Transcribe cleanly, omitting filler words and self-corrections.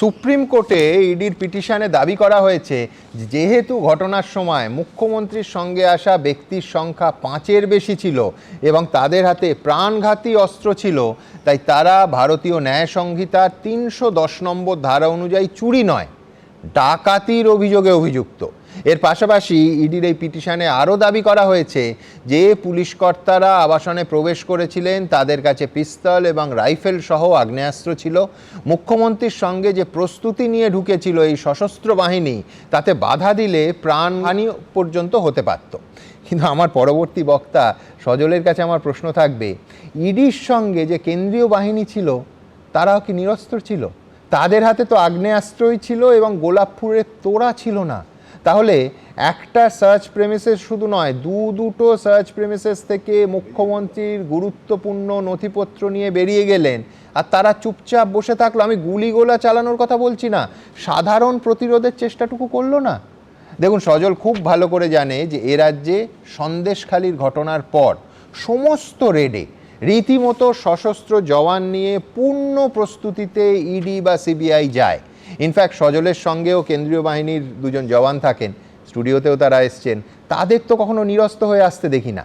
Supreme কোর্টে ইডির পিটিশনে দাবি করা হয়েছে যেহেতু ঘটনার সময় মুখ্যমন্ত্রীর সঙ্গে আসা ব্যক্তির সংখ্যা 5-এর বেশি ছিল এবং তাদের হাতে প্রাণঘাতী অস্ত্র ছিল, তাই তারা ভারতীয় ন্যায় সংহিতার 310 নম্বর ধারা অনুযায়ী চুরি নয়, ডাকাতির অভিযোগে অভিযুক্ত। এর পাশাপাশি ইডির এই পিটিশনে আরও দাবি করা হয়েছে যে পুলিশ কর্তারা আবাসনে প্রবেশ করেছিলেন, তাদের কাছে পিস্তল এবং রাইফেল সহ আগ্নেয়াস্ত্র ছিল। মুখ্যমন্ত্রীর সঙ্গে যে প্রস্তুতি নিয়ে ঢুকেছিল এই সশস্ত্র বাহিনী, তাতে বাধা দিলে প্রাণহানি পর্যন্ত হতে পারত। কিন্তু আমার পরবর্তী বক্তা সজলের কাছে আমার প্রশ্ন থাকবে, ইডির সঙ্গে যে কেন্দ্রীয় বাহিনী ছিল তারাও কি নিরস্ত্র ছিল? তাদের হাতে তো আগ্নেয়াস্ত্রই ছিল এবং গোলাপ ফুলের তোড়া ছিল না। তাহলে একটা সার্চ প্রেমিসেস শুধু নয়, দুটো সার্চ প্রেমিসেস থেকে মুখ্যমন্ত্রীর গুরুত্বপূর্ণ নথিপত্র নিয়ে বেরিয়ে গেলেন আর তারা চুপচাপ বসে থাকলো। আমি গুলিগোলা চালানোর কথা বলছি না, সাধারণ প্রতিরোধের চেষ্টাটুকু করলো না। দেখুন, সজল খুব ভালো করে জানে যে এ রাজ্যে সন্দেশখালির ঘটনার পর সমস্ত রেডে রীতিমতো সশস্ত্র জওয়ান নিয়ে পূর্ণ প্রস্তুতিতে ইডি বা সিবিআই যায়। ইনফ্যাক্ট সজলের সঙ্গেও কেন্দ্রীয় বাহিনীর দুজন জওয়ান থাকেন, স্টুডিওতেও তারা এসছেন, তাদের তো কখনো নিরস্ত হয়ে আসতে দেখি না।